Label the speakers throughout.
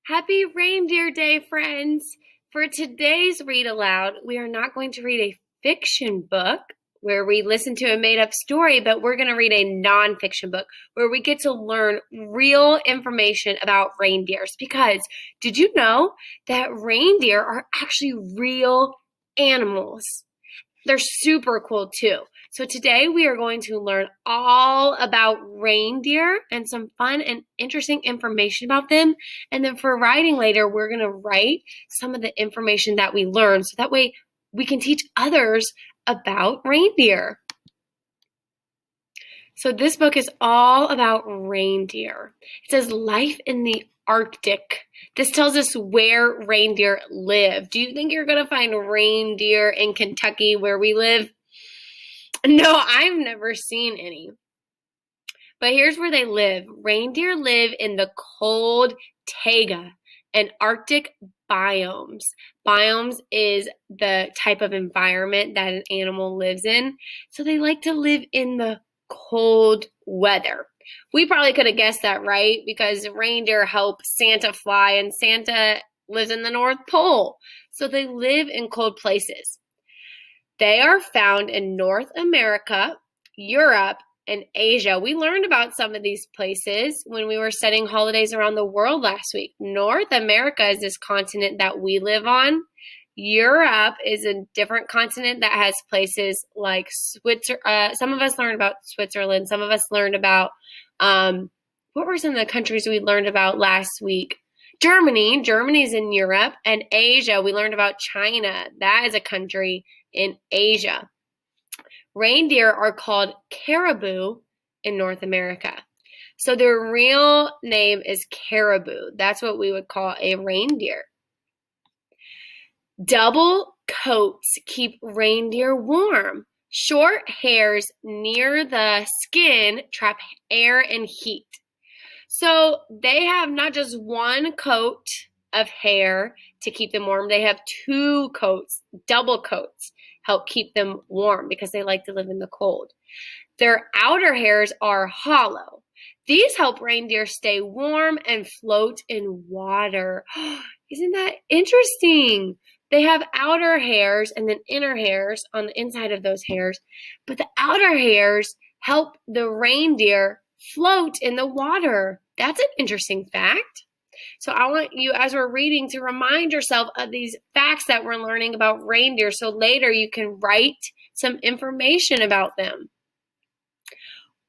Speaker 1: Happy Reindeer Day, friends! For today's read aloud, we are not going to read a fiction book where we listen to a made up story, but we're going to read a nonfiction book where we get to learn real information about reindeers. Because did you know that reindeer are actually real animals? They're super cool too. So today we are going to learn all about reindeer and some fun and interesting information about them. And then for writing later, we're going to write some of the information that we learned so that way we can teach others about reindeer. So this book is all about reindeer. It says life in the Arctic. This tells us where reindeer live. Do you think you're going to find reindeer in Kentucky where we live? No, I've never seen any. But here's where they live. Reindeer live in the cold taiga and Arctic biomes. Biomes is the type of environment that an animal lives in. So they like to live in the cold weather. We probably could have guessed that, right? Because reindeer help Santa fly, and Santa lives in the North Pole. So they live in cold places. They are found in North America, Europe, and Asia. We learned about some of these places when we were studying holidays around the world last week. North America is this continent that we live on. Europe is a different continent that has places like Switzerland. Some of us learned about Switzerland. Some of us learned about, what were some of the countries we learned about last week? Germany. Germany's in Europe. And Asia, we learned about China. That is a country in Asia. Reindeer are called caribou in North America. So their real name is caribou. That's what we would call a reindeer. Double coats keep reindeer warm. Short hairs near the skin trap air and heat. So they have not just one coat of hair to keep them warm. They have two coats, double coats, help keep them warm because they like to live in the cold. Their outer hairs are hollow. These help reindeer stay warm and float in water. Isn't that interesting? They have outer hairs and then inner hairs on the inside of those hairs, but the outer hairs help the reindeer float in the water. That's an interesting fact. So I want you, as we're reading, to remind yourself of these facts that we're learning about reindeer so later you can write some information about them.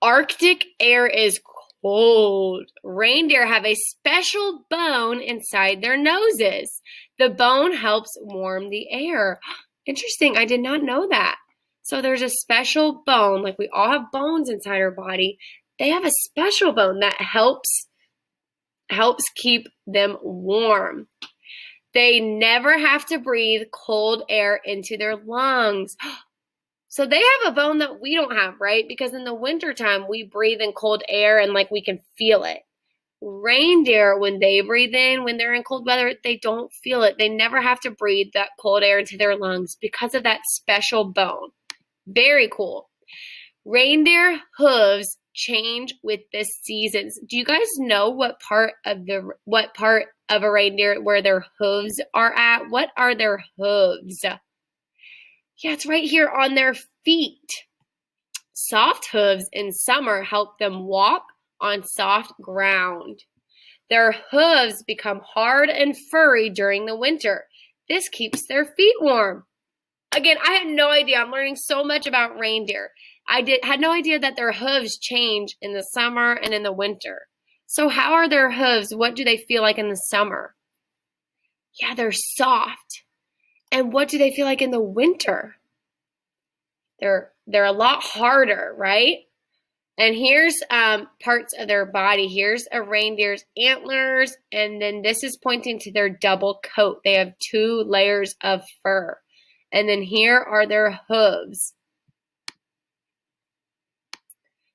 Speaker 1: Arctic air is cold. Reindeer have a special bone inside their noses. The bone helps warm the air. Interesting. I did not know that. So there's a special bone, like we all have bones inside our body. They have a special bone that helps keep them warm. They never have to breathe cold air into their lungs. So they have a bone that we don't have, right? Because in the wintertime, we breathe in cold air and like we can feel it. Reindeer, when they breathe in, when they're in cold weather, they don't feel it. They never have to breathe that cold air into their lungs because of that special bone. Very cool. Reindeer hooves change with the seasons. Do you guys know what part of a reindeer where their hooves are at? What are their hooves? Yeah, it's right here on their feet. Soft hooves in summer help them walk on soft ground. Their hooves become hard and furry during the winter. This keeps their feet warm. Again, I had no idea. I'm learning so much about reindeer. Had no idea that their hooves change in the summer and in the winter. So how are their hooves? What do they feel like in the summer? Yeah, they're soft. And what do they feel like in the winter? They're a lot harder, right? And here's parts of their body. Here's a reindeer's antlers, and then this is pointing to their double coat. They have 2 layers of fur. And then here are their hooves.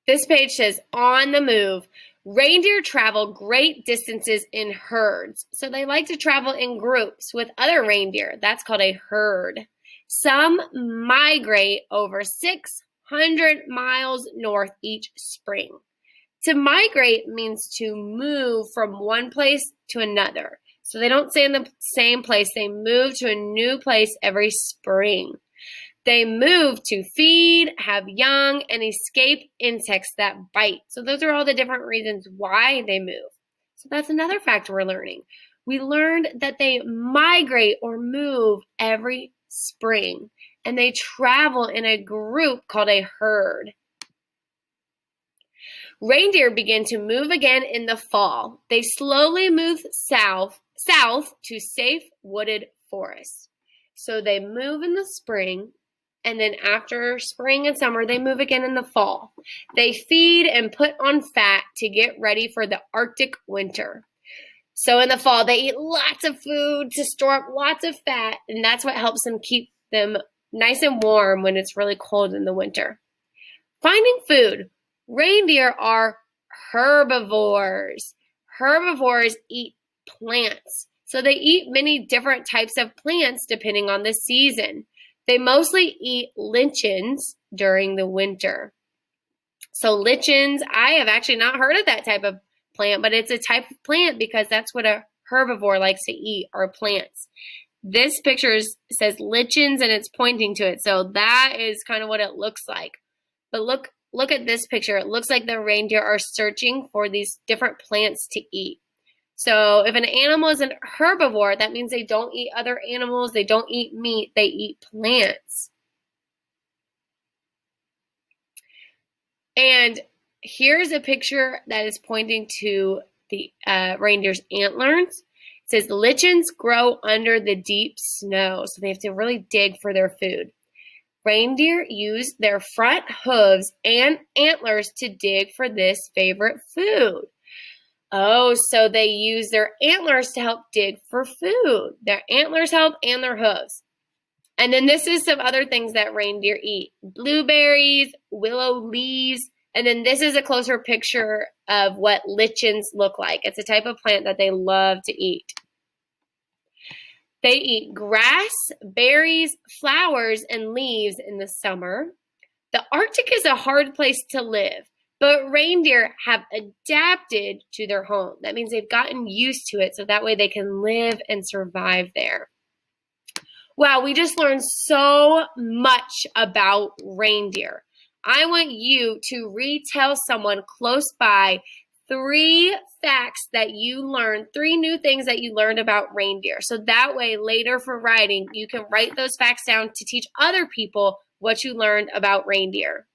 Speaker 1: This page says, on the move. Reindeer travel great distances in herds. So they like to travel in groups with other reindeer. That's called a herd. Some migrate over 600 miles north each spring. To migrate means to move from one place to another. So they don't stay in the same place. They move to a new place every spring. They move to feed, have young, and escape insects that bite. So those are all the different reasons why they move. So that's another fact we're learning. We learned that they migrate or move every spring, and they travel in a group called a herd. Reindeer begin to move again in the fall. They slowly move south to safe wooded forests. So they move in the spring, and then after spring and summer, they move again in the fall. They feed and put on fat to get ready for the Arctic winter. So in the fall, they eat lots of food to store up lots of fat, and that's what helps them keep them nice and warm when it's really cold in the winter. Finding food. Reindeer are herbivores. Herbivores eat plants. So they eat many different types of plants depending on the season. They mostly eat lichens during the winter. So lichens, I have actually not heard of that type of plant, but it's a type of plant because that's what a herbivore likes to eat, are plants. This picture says lichens and it's pointing to it. So that is kind of what it looks like. But look at this picture. It looks like the reindeer are searching for these different plants to eat. So if an animal is a herbivore, that means they don't eat other animals. They don't eat meat. They eat plants. And here's a picture that is pointing to the reindeer's antlers. It says lichens grow under the deep snow. So they have to really dig for their food. Reindeer use their front hooves and antlers to dig for this favorite food. Oh, so they use their antlers to help dig for food. Their antlers help and their hooves. And then this is some other things that reindeer eat. Blueberries, willow leaves, and then this is a closer picture of what lichens look like. It's a type of plant that they love to eat. They eat grass, berries, flowers, and leaves in the summer. The Arctic is a hard place to live, but reindeer have adapted to their home. That means they've gotten used to it, so that way they can live and survive there. Wow, we just learned so much about reindeer. I want you to retell someone close by 3 facts that you learned, 3 new things that you learned about reindeer. So that way, later for writing, you can write those facts down to teach other people what you learned about reindeer.